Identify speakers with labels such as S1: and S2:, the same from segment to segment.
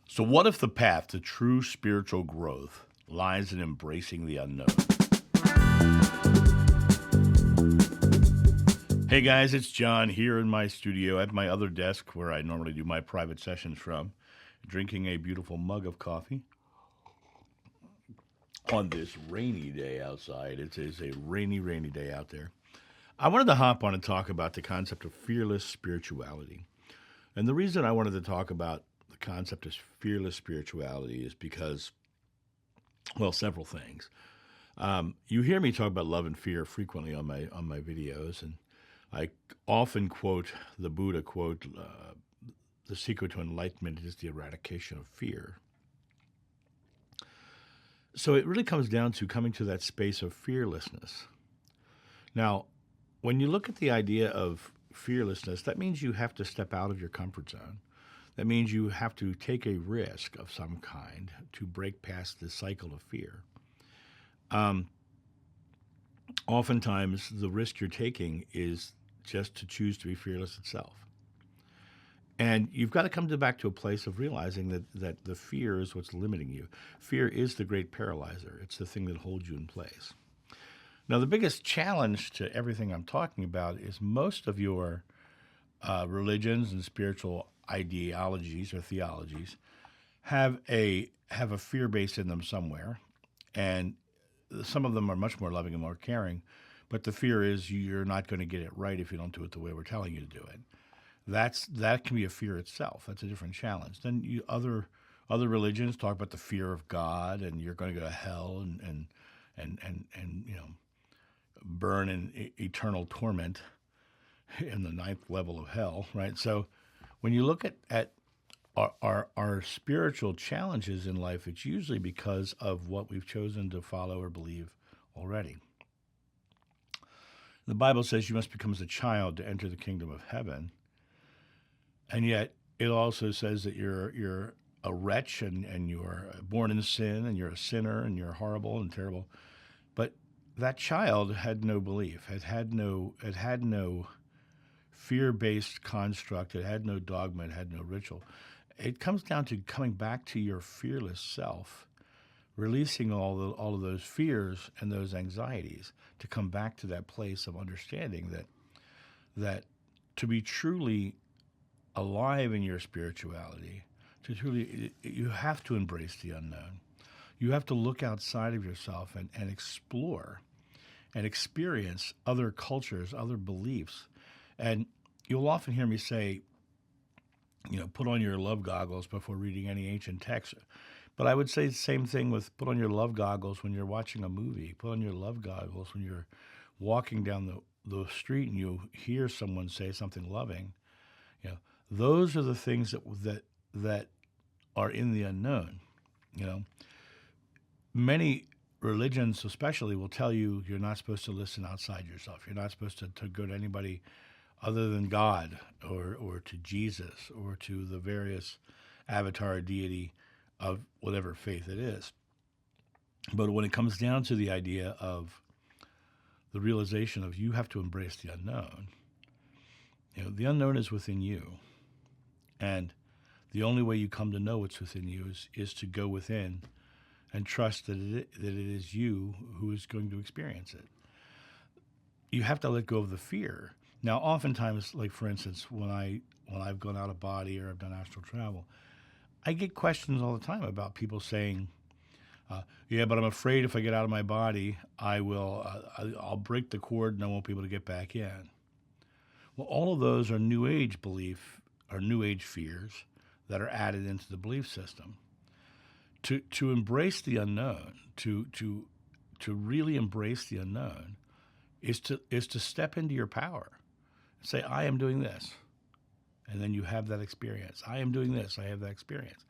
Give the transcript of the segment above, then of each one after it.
S1: So, what if the path to true spiritual growth lies in embracing the unknown? Hey guys, it's John here in my studio at my other desk where I normally do my private sessions from, drinking a beautiful mug of coffee on this rainy day outside. It is a rainy, rainy day out there. I wanted to hop on and talk about the concept of fearless spirituality. And the reason I wanted to talk about the concept of fearless spirituality is because, well, several things. You hear me talk about love and fear frequently on my videos, and I often quote the Buddha quote: "The secret to enlightenment is the eradication of fear." So it really comes down to coming to that space of fearlessness. Now, when you look at the idea of fearlessness, that means you have to step out of your comfort zone. That means you have to take a risk of some kind to break past the cycle of fear. Um, Oftentimes, the risk you're taking is just to choose to be fearless itself. And you've got to come back to a place of realizing that the fear is what's limiting you. Fear is the great paralyzer. It's the thing that holds you in place. Now, the biggest challenge to everything I'm talking about is most of your religions and spiritual ideologies or theologies have a fear base in them somewhere, and some of them are much more loving and more caring. But the fear is you're not going to get it right if you don't do it the way we're telling you to do it. That can be a fear itself. That's a different challenge. Then other religions talk about the fear of God, and you're going to go to hell and burn in eternal torment in the ninth level of hell, right? So when you look at our spiritual challenges in life, it's usually because of what we've chosen to follow or believe already. The Bible says you must become as a child to enter the kingdom of heaven. And yet it also says that you're a wretch and you're born in sin and you're a sinner and you're horrible and terrible. But that child had no belief. It had no fear-based construct. It had no dogma. It had no ritual. It comes down to coming back to your fearless self, releasing all of those fears and those anxieties to come back to that place of understanding that to be truly alive in your spirituality, you have to embrace the unknown. You have to look outside of yourself and explore and experience other cultures, other beliefs. And you'll often hear me say, put on your love goggles before reading any ancient text. But I would say the same thing with put on your love goggles when you're watching a movie. Put on your love goggles when you're walking down the street and you hear someone say something loving. Those are the things that are in the unknown. Many religions especially will tell you you're not supposed to listen outside yourself. You're not supposed to go to anybody other than God or to Jesus or to the various avatar deity of whatever faith it is. But when it comes down to the idea of the realization of you have to embrace the unknown, the unknown is within you. And the only way you come to know what's within you is to go within and trust that it is you who is going to experience it. You have to let go of the fear. Now, oftentimes, like for instance, when I've gone out of body or I've done astral travel, I get questions all the time about people saying, "Yeah, but I'm afraid if I get out of my body, I'll break the cord and I won't be able to get back in." Well, all of those are New Age belief or New Age fears that are added into the belief system. To embrace the unknown, to really embrace the unknown, is to step into your power. Say, I am doing this. And then you have that experience. I am doing this. I have that experience.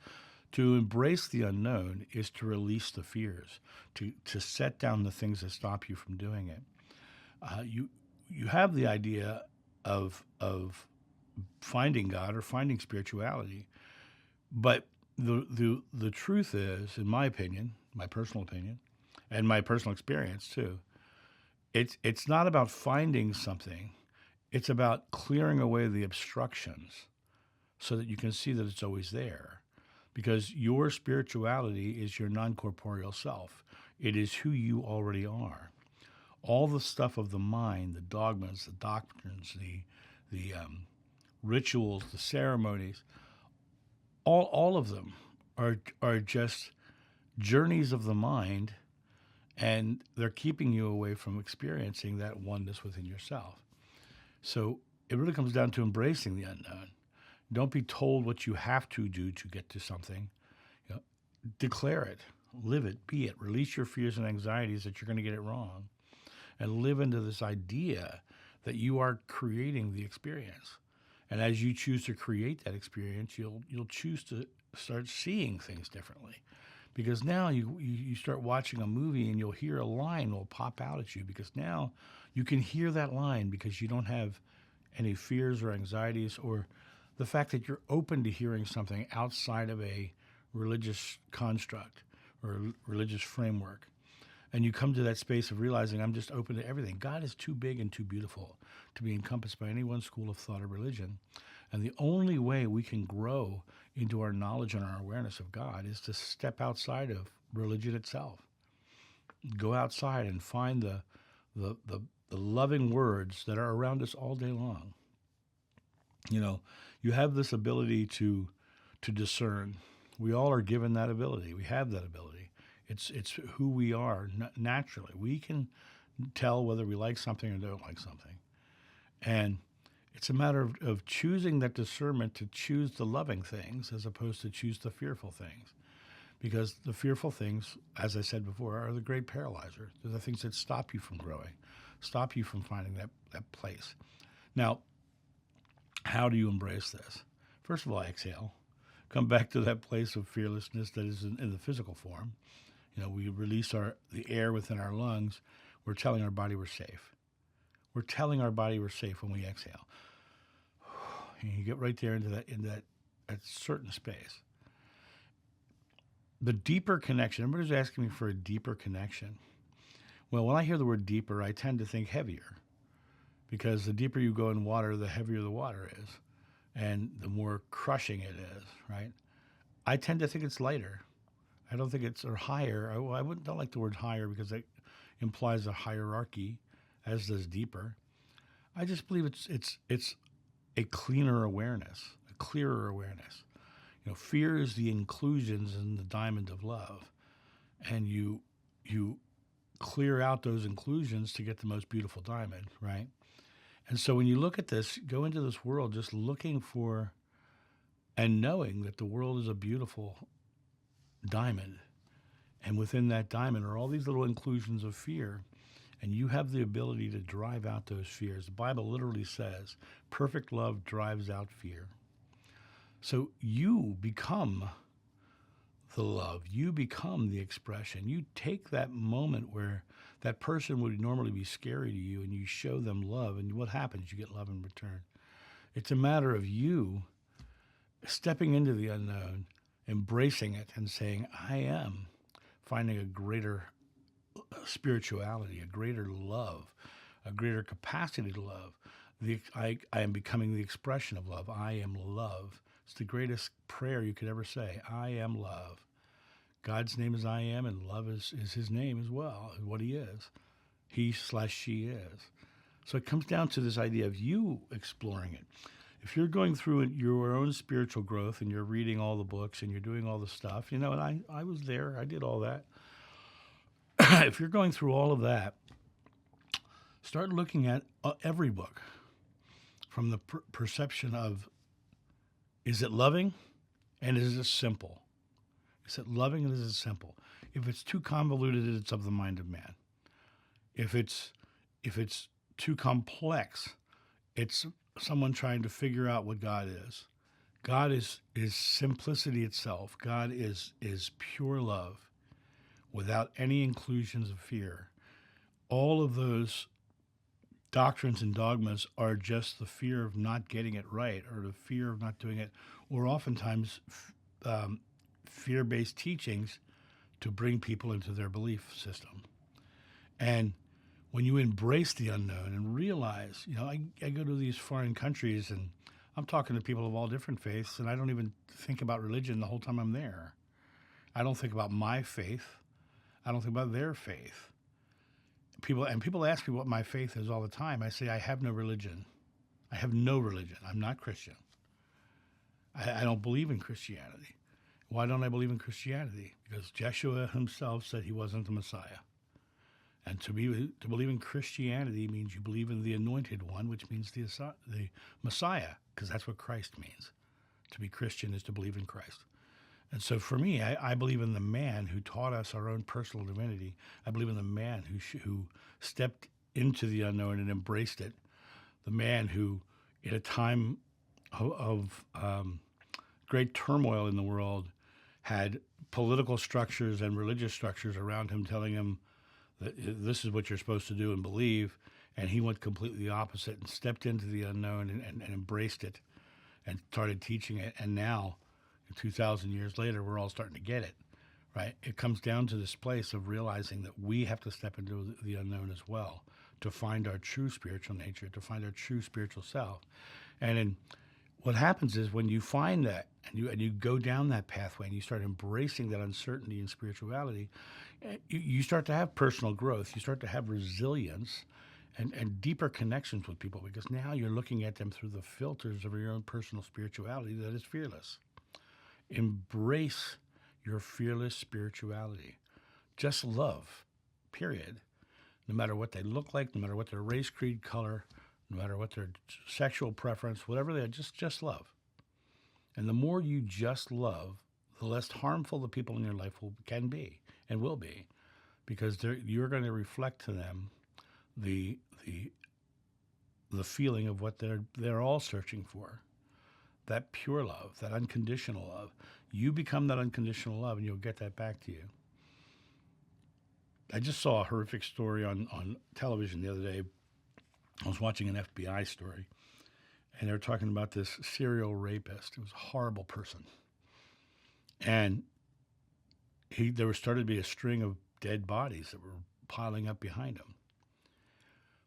S1: To embrace the unknown is to release the fears, to set down the things that stop you from doing it. You have the idea of finding God or finding spirituality, but the truth is, in my opinion, my personal opinion, and my personal experience too, it's not about finding something. It's about clearing away the obstructions so that you can see that it's always there. because your spirituality is your non-corporeal self. It is who you already are. All the stuff of the mind, the dogmas, the doctrines, the rituals, the ceremonies, all of them are just journeys of the mind, and they're keeping you away from experiencing that oneness within yourself. So it really comes down to embracing the unknown. Don't be told what you have to do to get to something. You know, declare it, live it, be it. Release your fears and anxieties that you're going to get it wrong, and live into this idea that you are creating the experience. And as you choose to create that experience, you'll choose to start seeing things differently. Because now you start watching a movie and you'll hear a line will pop out at you, because now you can hear that line because you don't have any fears or anxieties, or the fact that you're open to hearing something outside of a religious construct or a religious framework. And you come to that space of realizing, I'm just open to everything. God is too big and too beautiful to be encompassed by any one school of thought or religion. And the only way we can grow into our knowledge and our awareness of God is to step outside of religion itself. Go outside and find the loving words that are around us all day long. You know, you have this ability to discern. We all are given that ability. We have that ability. It's who we are naturally. We can tell whether we like something or don't like something. And it's a matter of choosing that discernment to choose the loving things as opposed to choose the fearful things. Because the fearful things, as I said before, are the great paralyzers. They're the things that stop you from growing, stop you from finding that place. Now, how do you embrace this? First of all, exhale. Come back to that place of fearlessness that is in the physical form. You know, we release the air within our lungs. We're telling our body we're safe. We're telling our body we're safe when we exhale. And you get right there into that certain space. The deeper connection. Everybody's asking me for a deeper connection. Well, when I hear the word deeper, I tend to think heavier, because the deeper you go in water, the heavier the water is, and the more crushing it is, right? I tend to think it's lighter. I don't think it's, or higher. I don't like the word higher because it implies a hierarchy, as does deeper. I just believe it's a cleaner awareness, a clearer awareness. You know, fear is the inclusions in the diamond of love, and you clear out those inclusions to get the most beautiful diamond, right? And so when you look at this, go into this world just looking for and knowing that the world is a beautiful diamond, and within that diamond are all these little inclusions of fear, and you have the ability to drive out those fears. The Bible literally says, perfect love drives out fear. So you become the love. You become the expression. You take that moment where that person would normally be scary to you, and you show them love, and what happens? You get love in return. It's a matter of you stepping into the unknown, embracing it, and saying, I am finding a greater spirituality, a greater love, a greater capacity to love. I am becoming the expression of love. I am love. It's the greatest prayer you could ever say. I am love. God's name is I am, and love is his name as well, what he is. He/she is. So it comes down to this idea of you exploring it. If you're going through your own spiritual growth and you're reading all the books and you're doing all the stuff, you know, and I was there, I did all that. If you're going through all of that, start looking at every book from the perception of, is it loving and is it simple? Is it loving and is it simple? If it's too convoluted, it's of the mind of man. If it's too complex, it's someone trying to figure out what God is. God is simplicity itself. God is pure love without any inclusions of fear. All of those doctrines and dogmas are just the fear of not getting it right, or the fear of not doing it, or oftentimes fear-based teachings to bring people into their belief system. And when you embrace the unknown and realize, you know, I go to these foreign countries and I'm talking to people of all different faiths, and I don't even think about religion the whole time I'm there. I don't think about my faith. I don't think about their faith. People ask me what my faith is all the time. I say, I have no religion. I have no religion. I'm not Christian. I don't believe in Christianity. Why don't I believe in Christianity? Because Jeshua himself said he wasn't the Messiah. And to believe in Christianity means you believe in the anointed one, which means the Messiah, because that's what Christ means. To be Christian is to believe in Christ. And so for me, I believe in the man who taught us our own personal divinity. I believe in the man who stepped into the unknown and embraced it. The man who, in a time of great turmoil in the world, had political structures and religious structures around him telling him that this is what you're supposed to do and believe, and he went completely the opposite and stepped into the unknown and embraced it and started teaching it. And now, 2,000 years later, we're all starting to get it, right? It comes down to this place of realizing that we have to step into the unknown as well to find our true spiritual nature, to find our true spiritual self. And what happens is when you find that and you go down that pathway and you start embracing that uncertainty in spirituality, you start to have personal growth. You start to have resilience and deeper connections with people, because now you're looking at them through the filters of your own personal spirituality that is fearless. Embrace your fearless spirituality. Just love, period. No matter what they look like, no matter what their race, creed, color, no matter what their sexual preference, whatever they are, just love. And the more you just love, the less harmful the people in your life can be and will be, because you're going to reflect to them the feeling of what they're all searching for. That pure love, that unconditional love. You become that unconditional love, and you'll get that back to you. I just saw a horrific story on television the other day. I was watching an FBI story, and they were talking about this serial rapist. It was a horrible person. And there was started to be a string of dead bodies that were piling up behind him.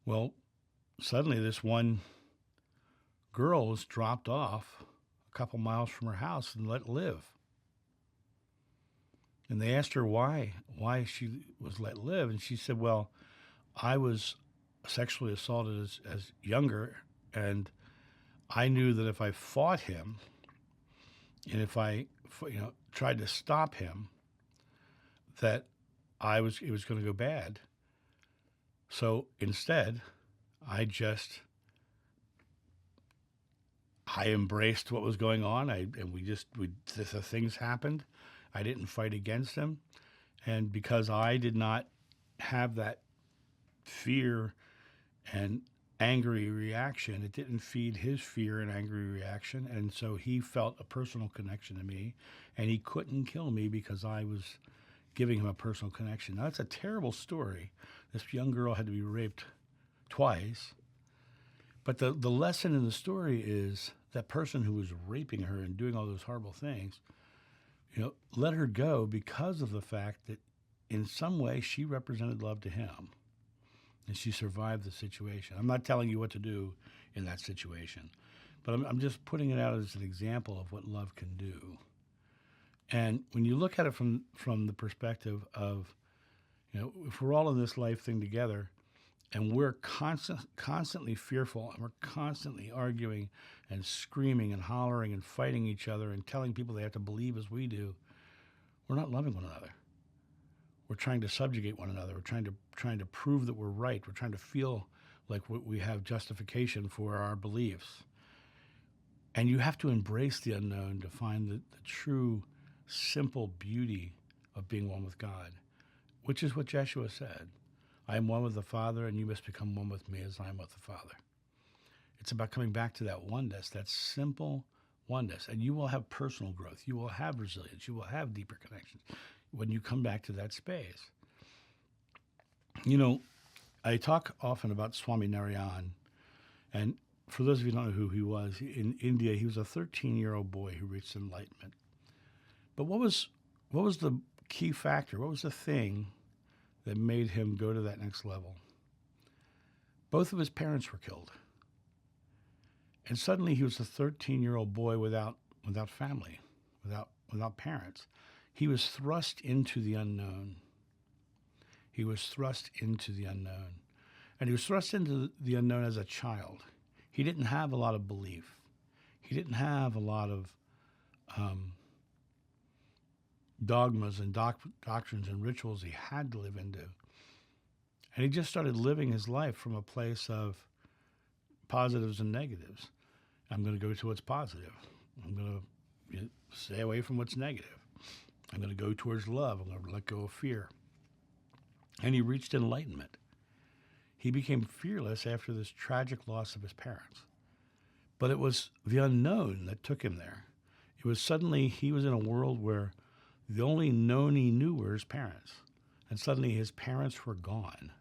S1: Well, suddenly this one girl was dropped off a couple miles from her house and let live. And they asked her why she was let live, and she said, well, I was sexually assaulted as younger, and I knew that if I fought him and if I tried to stop him, that it was going to go bad. So instead, I embraced what was going on. The things happened. I didn't fight against him. And because I did not have that fear and angry reaction, it didn't feed his fear and angry reaction. And so he felt a personal connection to me, and he couldn't kill me because I was giving him a personal connection. Now, that's a terrible story. This young girl had to be raped twice. But the lesson in the story is that person who was raping her and doing all those horrible things, let her go because of the fact that in some way she represented love to him. And she survived the situation. I'm not telling you what to do in that situation, but I'm just putting it out as an example of what love can do. And when you look at it from the perspective of, if we're all in this life thing together, and we're constantly fearful, and we're constantly arguing and screaming and hollering and fighting each other and telling people they have to believe as we do, we're not loving one another. We're trying to subjugate one another. We're trying to prove that we're right. We're trying to feel like we have justification for our beliefs. And you have to embrace the unknown to find the true, simple beauty of being one with God, which is what Jeshua said. I am one with the Father, and you must become one with me as I am with the Father. It's about coming back to that oneness, that simple oneness, and you will have personal growth. You will have resilience. You will have deeper connections when you come back to that space. I talk often about Swami Naran, and for those of you who don't know who he was, in India, he was a 13-year-old boy who reached enlightenment. But what was the key factor? What was the thing that made him go to that next level? Both of his parents were killed. And suddenly he was a 13-year-old boy without family, without parents. He was thrust into the unknown. He was thrust into the unknown. And he was thrust into the unknown as a child. He didn't have a lot of belief. He didn't have a lot of dogmas and doctrines and rituals he had to live into. And he just started living his life from a place of positives and negatives. I'm going to go to what's positive. I'm going to stay away from what's negative. I'm going to go towards love. I'm going to let go of fear. And he reached enlightenment. He became fearless after this tragic loss of his parents. But it was the unknown that took him there. It was suddenly he was in a world where the only known he knew were his parents. And suddenly his parents were gone.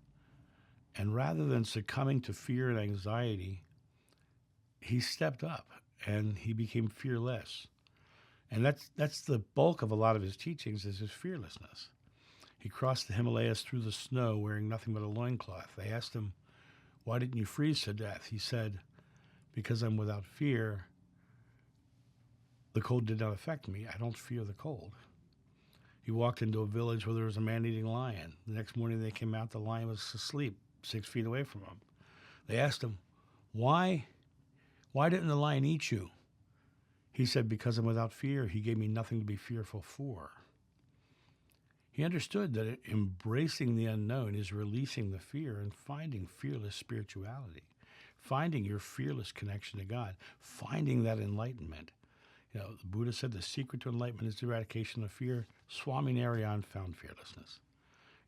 S1: And rather than succumbing to fear and anxiety, he stepped up and he became fearless. And that's the bulk of a lot of his teachings, is his fearlessness. He crossed the Himalayas through the snow wearing nothing but a loincloth. They asked him, "Why didn't you freeze to death?" He said, "Because I'm without fear. The cold did not affect me. I don't fear the cold." He walked into a village where there was a man-eating lion. The next morning they came out, the lion was asleep 6 feet away from him. They asked him, "Why didn't the lion eat you?" He said, "Because I'm without fear. He gave me nothing to be fearful for." He understood that embracing the unknown is releasing the fear and finding fearless spirituality, finding your fearless connection to God, finding that enlightenment. You know, the Buddha said the secret to enlightenment is the eradication of fear. Swami Naran found fearlessness.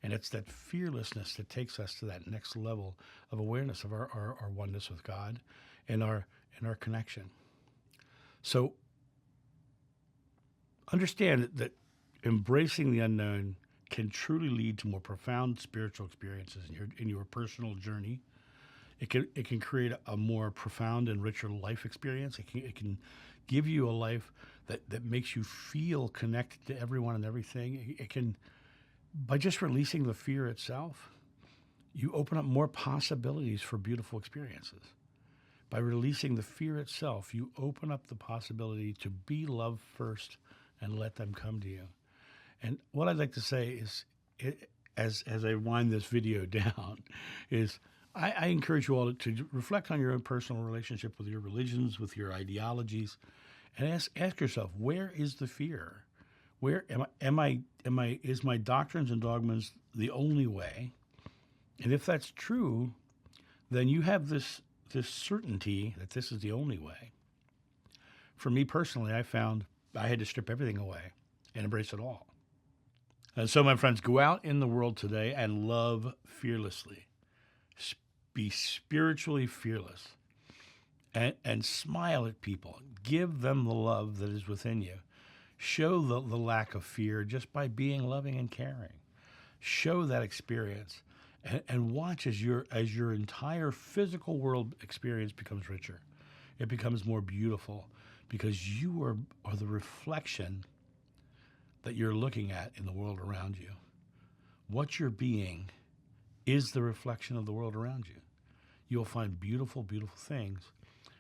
S1: And it's that fearlessness that takes us to that next level of awareness of our oneness with God and our connection. So understand that embracing the unknown can truly lead to more profound spiritual experiences in your personal journey. It can create a more profound and richer life experience. It can give you a life that makes you feel connected to everyone and everything. It can, by just releasing the fear itself, you open up more possibilities for beautiful experiences. By releasing the fear itself, you open up the possibility to be love first and let them come to you. And what I'd like to say is, as I wind this video down, is I encourage you all to reflect on your own personal relationship with your religions, with your ideologies, and ask yourself, where is the fear? Where is my doctrines and dogmas the only way? And if that's true, then you have this certainty that this is the only way. For me personally, I found I had to strip everything away and embrace it all. And so, my friends, go out in the world today and love fearlessly. Be spiritually fearless. And smile at people. Give them the love that is within you. Show the lack of fear just by being loving and caring. Show that experience. And watch as your entire physical world experience becomes richer. It becomes more beautiful because you are the reflection that you're looking at in the world around you. What you're being is the reflection of the world around you. You'll find beautiful, beautiful things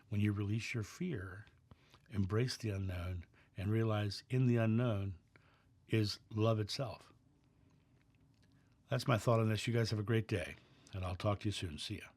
S1: when you release your fear, embrace the unknown, and realize in the unknown is love itself. That's my thought on this. You guys have a great day, and I'll talk to you soon. See ya.